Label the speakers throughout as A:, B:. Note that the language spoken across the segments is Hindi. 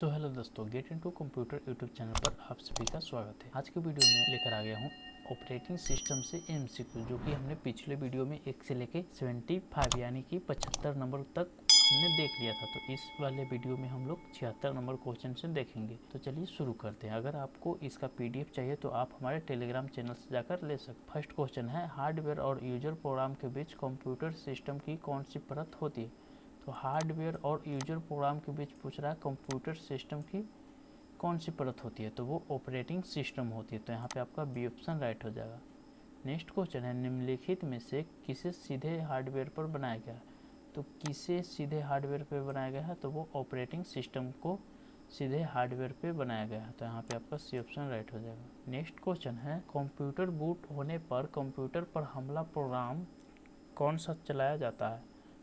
A: तो हेलो दोस्तों, get into computer YouTube channel पर आप सभी का स्वागत है। आज के वीडियो में लेकर आ गया हूँ ऑपरेटिंग सिस्टम से एमसीक्यू, जो कि हमने पिछले वीडियो में 1 से लेके 75 यानी कि 75 नंबर तक हमने देख लिया था। तो इस वाले वीडियो में हम लोग 76 नंबर क्वेश्चन से देखेंगे। तो चलिए शुरू करते हैं। अगर आपको इसका पीडीएफ चाहिए तो आप हमारे टेलीग्राम चैनल से जाकर ले सकते। फर्स्ट क्वेश्चन है, हार्डवेयर और यूजर प्रोग्राम के बीच कंप्यूटर सिस्टम की कौन सी परत होती है? तो हार्डवेयर और यूजर प्रोग्राम के बीच पूछ रहा है कंप्यूटर सिस्टम की कौन सी परत होती है? तो वो ऑपरेटिंग सिस्टम होती है। तो यहाँ पे आपका बी ऑप्शन राइट हो जाएगा। नेक्स्ट क्वेश्चन है, निम्नलिखित में से किसे सीधे हार्डवेयर पर बनाया गया है? तो किसे सीधे हार्डवेयर पर बनाया गया है? तो वो ऑपरेटिंग सिस्टम को सीधे हार्डवेयर पे बनाया गया है। तो यहाँ पे आपका सी ऑप्शन राइट हो जाएगा। नेक्स्ट क्वेश्चन है, कंप्यूटर बूट होने पर कंप्यूटर पर हमला प्रोग्राम कौन सा चलाया जाता है?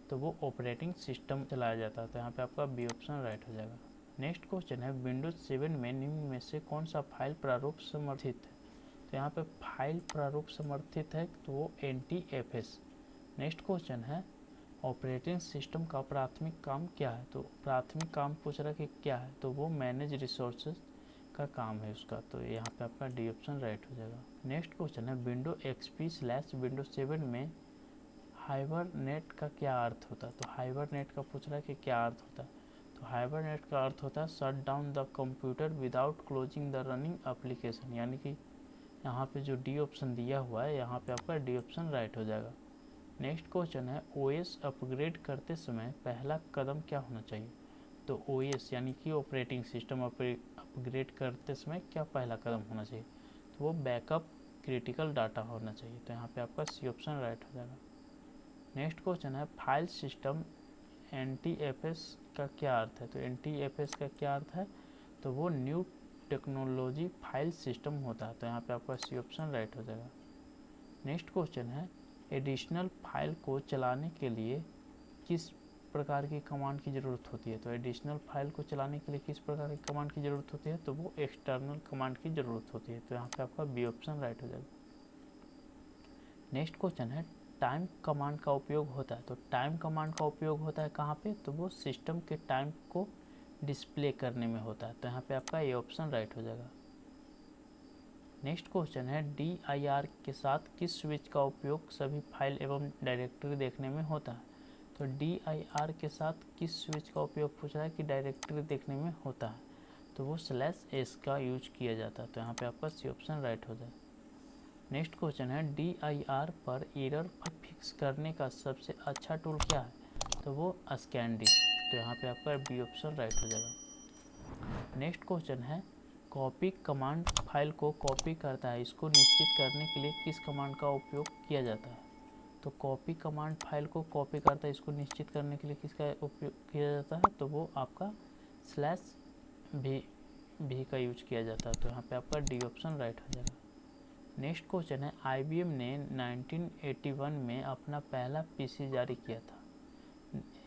A: तो वो ऑपरेटिंग सिस्टम चलाया जाता है। तो यहाँ पे आपका बी ऑप्शन राइट हो जाएगा। नेक्स्ट क्वेश्चन है, विंडोज 7 में निम्न में से कौन सा फाइल प्रारूप समर्थित है? तो यहाँ पे फाइल प्रारूप समर्थित है तो वो NTFS। नेक्स्ट क्वेश्चन है, ऑपरेटिंग सिस्टम का प्राथमिक काम क्या है? तो प्राथमिक काम पूछ रहा है कि क्या है? तो वो मैनेज रिसोर्सेज का काम है उसका। तो यहाँ पे आपका डी ऑप्शन राइट हो जाएगा। नेक्स्ट क्वेश्चन है, विंडो XP/विंडोज 7 में हाइबरनेट का क्या अर्थ होता है? तो हाइबरनेट का पूछ रहा है कि क्या अर्थ होता है? तो हाइबरनेट का अर्थ होता है shut down the computer without closing the running application. यानी कि यहाँ पे जो डी ऑप्शन दिया हुआ है, यहाँ पे आपका डी ऑप्शन राइट हो जाएगा। नेक्स्ट क्वेश्चन है, OS अपग्रेड करते समय पहला कदम क्या होना चाहिए? तो OS यानी कि ऑपरेटिंग सिस्टम अपग्रेड करते समय क्या पहला कदम होना चाहिए? तो वो बैकअप क्रिटिकल डाटा होना चाहिए। तो यहाँ पे आपका सी ऑप्शन राइट हो जाएगा। नेक्स्ट क्वेश्चन है, फाइल सिस्टम NTFS का क्या अर्थ है? तो NTFS का क्या अर्थ है? तो वो न्यू टेक्नोलॉजी फाइल सिस्टम होता है। तो यहाँ पे आपका सी ऑप्शन राइट हो जाएगा। नेक्स्ट क्वेश्चन है, एडिशनल फाइल को चलाने के लिए किस प्रकार की कमांड की ज़रूरत होती है? तो एडिशनल फाइल को चलाने के लिए किस प्रकार की कमांड की ज़रूरत होती है? तो वो एक्सटर्नल कमांड की ज़रूरत होती है। तो यहाँ पे आपका बी ऑप्शन राइट हो जाएगा। नेक्स्ट क्वेश्चन है, टाइम कमांड का उपयोग होता है। तो टाइम कमांड का उपयोग होता है कहाँ पे? तो वो सिस्टम के टाइम को डिस्प्ले करने में होता है। तो यहाँ पे आपका ये ऑप्शन राइट हो जाएगा। नेक्स्ट क्वेश्चन है, DIR के साथ किस स्विच का उपयोग सभी फाइल एवं डायरेक्टरी देखने में होता है? तो DIR के साथ किस स्विच का उपयोग पूछ रहा है कि डायरेक्टरी देखने में होता है? तो वो /S का यूज किया जाता है। तो यहाँ पे आपका सी ऑप्शन राइट हो जाएगा। नेक्स्ट क्वेश्चन है, DIR पर एरर फिक्स करने का सबसे अच्छा टूल क्या है? तो वो ScanDisk। तो यहाँ पे आपका बी ऑप्शन राइट हो जाएगा। नेक्स्ट क्वेश्चन है, कॉपी कमांड फाइल को कॉपी करता है, इसको निश्चित करने के लिए किस कमांड का उपयोग किया जाता है? तो कॉपी कमांड फाइल को कॉपी करता है, इसको निश्चित करने के लिए किसका उपयोग किया जाता है? तो वो आपका /V का यूज किया जाता है। तो यहाँ पे आपका डी ऑप्शन राइट हो जाएगा। नेक्स्ट क्वेश्चन है, IBM ने 1981 में अपना पहला PC जारी किया था।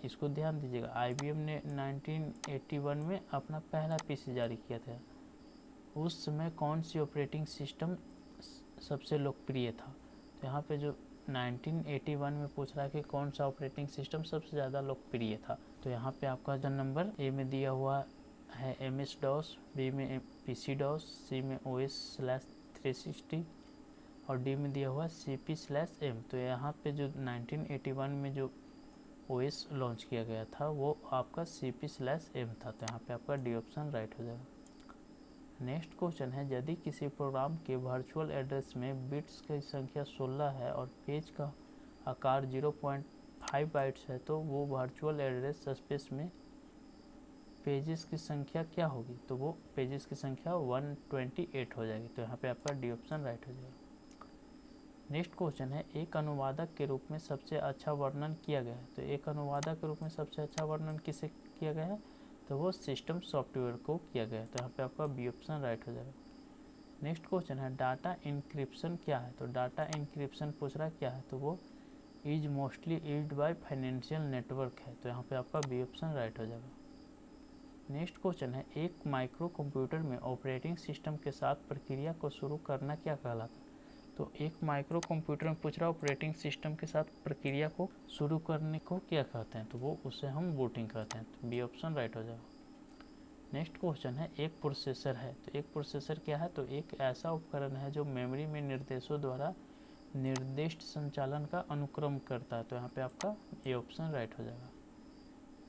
A: इसको ध्यान दीजिएगा, IBM ने 1981 में अपना पहला PC जारी किया था। उस समय कौन सी ऑपरेटिंग सिस्टम सबसे लोकप्रिय था? तो यहाँ पे जो 1981 में पूछ रहा है कि कौन सा ऑपरेटिंग सिस्टम सबसे ज़्यादा लोकप्रिय था। तो यहाँ पे आपका जो नंबर ए में दिया हुआ है MS-DOS, बी में PC-DOS, सी में OS/360 और डी में दिया हुआ CP/M। तो यहाँ पे जो 1981 में जो OS लॉन्च किया गया था वो आपका CP/M था। तो यहाँ पे आपका डी ऑप्शन राइट हो जाएगा। नेक्स्ट क्वेश्चन है, यदि किसी प्रोग्राम के वर्चुअल एड्रेस में बिट्स की संख्या 16 है और पेज का आकार 0.5 बाइट्स है, तो वो वर्चुअल एड्रेस स्पेस में पेजेस की संख्या क्या होगी? तो वो पेजेस की संख्या 128 हो जाएगी। तो यहाँ पे आपका डी ऑप्शन राइट हो जाएगा। नेक्स्ट क्वेश्चन है, एक अनुवादक के रूप में सबसे अच्छा वर्णन किया गया है। तो एक अनुवादक के रूप में सबसे अच्छा वर्णन किसे किया गया है? तो वो सिस्टम सॉफ्टवेयर को किया गया है। तो यहाँ पे आपका बी ऑप्शन राइट हो जाएगा। नेक्स्ट क्वेश्चन है, डाटा इंक्रिप्शन क्या है? तो डाटा इंक्रिप्शन पूछ रहा है क्या है? तो वो is mostly used by financial network है। तो यहाँ पे आपका बी ऑप्शन राइट हो जाएगा। नेक्स्ट क्वेश्चन है, एक माइक्रो कंप्यूटर में ऑपरेटिंग सिस्टम के साथ प्रक्रिया को शुरू करना क्या कहलाता है? तो एक माइक्रो कंप्यूटर में पूछ रहा है ऑपरेटिंग सिस्टम के साथ प्रक्रिया को शुरू करने को क्या कहते हैं? तो वो उसे हम बूटिंग कहते हैं। तो बी ऑप्शन राइट हो जाएगा। नेक्स्ट क्वेश्चन है एक प्रोसेसर है, तो एक प्रोसेसर क्या है, तो एक ऐसा उपकरण है जो मेमोरी में निर्देशों द्वारा निर्दिष्ट संचालन का अनुक्रम करता है। तो यहाँ पे आपका ये ऑप्शन राइट हो जाएगा।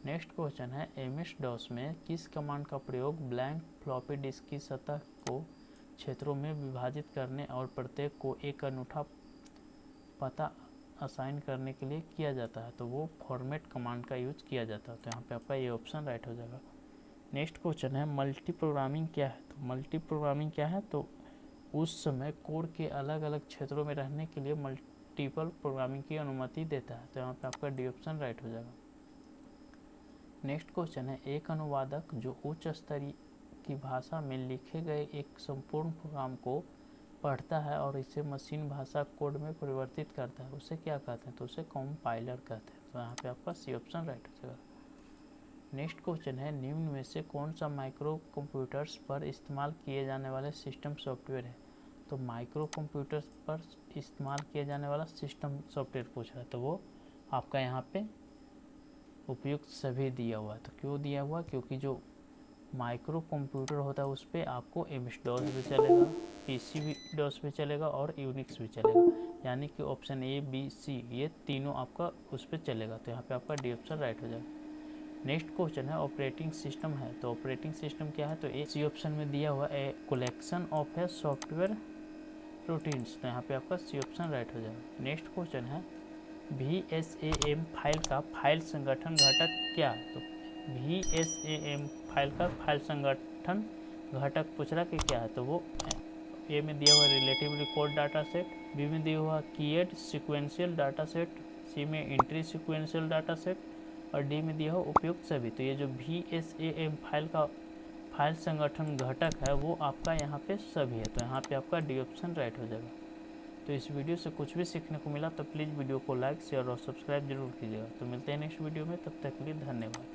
A: नेक्स्ट क्वेश्चन है एमएस डॉस में किस कमांड का प्रयोग ब्लैंक फ्लॉपी डिस्क की सतह को क्षेत्रों में विभाजित करने और प्रत्येक को एक अनूठा पता असाइन करने के लिए किया जाता है, तो वो फॉर्मेट कमांड का यूज किया जाता है। तो यहाँ पे आपका ये ऑप्शन राइट हो जाएगा। नेक्स्ट क्वेश्चन है मल्टी प्रोग्रामिंग क्या है, तो मल्टी प्रोग्रामिंग क्या है, तो उस समय कोड के अलग अलग क्षेत्रों में रहने के लिए मल्टीपल प्रोग्रामिंग की अनुमति देता है। तो यहाँ पे आपका डी ऑप्शन राइट हो जाएगा। नेक्स्ट क्वेश्चन है एक अनुवादक जो उच्च स्तरीय की भाषा में लिखे गए एक संपूर्ण प्रोग्राम को पढ़ता है और इसे मशीन भाषा कोड में परिवर्तित करता है, उसे क्या कहते हैं, तो उसे कंपाइलर कहते हैं। तो यहाँ पे आपका सी ऑप्शन राइट हो जाएगा। नेक्स्ट क्वेश्चन है निम्न में से कौन सा माइक्रो कंप्यूटर्स पर इस्तेमाल किए जाने वाले सिस्टम सॉफ्टवेयर है, तो माइक्रो कंप्यूटर्स पर इस्तेमाल किया जाने वाला सिस्टम सॉफ्टवेयर पूछ रहा है, तो वो आपका यहाँ पे उपयुक्त सभी दिया हुआ है। तो क्यों दिया हुआ, क्योंकि जो माइक्रो कंप्यूटर होता है उस पर आपको एमएस डॉस भी चलेगा, पीसी भी डॉस भी चलेगा और यूनिक्स भी चलेगा, यानी कि ऑप्शन ए बी सी ये तीनों आपका उस पर चलेगा। तो यहाँ पे आपका डी ऑप्शन राइट हो जाएगा। नेक्स्ट क्वेश्चन है ऑपरेटिंग सिस्टम है, तो ऑपरेटिंग सिस्टम क्या है, तो ए सी ऑप्शन में दिया हुआ a collection of a software routines. तो यहाँ पे आपका सी ऑप्शन राइट हो जाएगा। नेक्स्ट क्वेश्चन है VSAM फाइल का फाइल संगठन घटक क्या है, तो VSAM फाइल का फाइल संगठन घटक पूछ रहा कि क्या है, तो वो ए में दिया हुआ relative record data set, B में दिया हुआ keyed sequential data set, C में एंट्री सीक्वेंशियल डाटा सेट और डी में दिया हुआ उपयुक्त सभी। तो ये जो VSAM फाइल का फाइल संगठन घटक है वो आपका यहाँ पे सभी है। तो यहाँ पे आपका डी ऑप्शन राइट हो जाएगा। तो इस वीडियो से कुछ भी सीखने को मिला तो प्लीज़ वीडियो को लाइक शेयर और सब्सक्राइब जरूर कीजिएगा। तो मिलते हैं नेक्स्ट वीडियो में, तब तक के लिए धन्यवाद।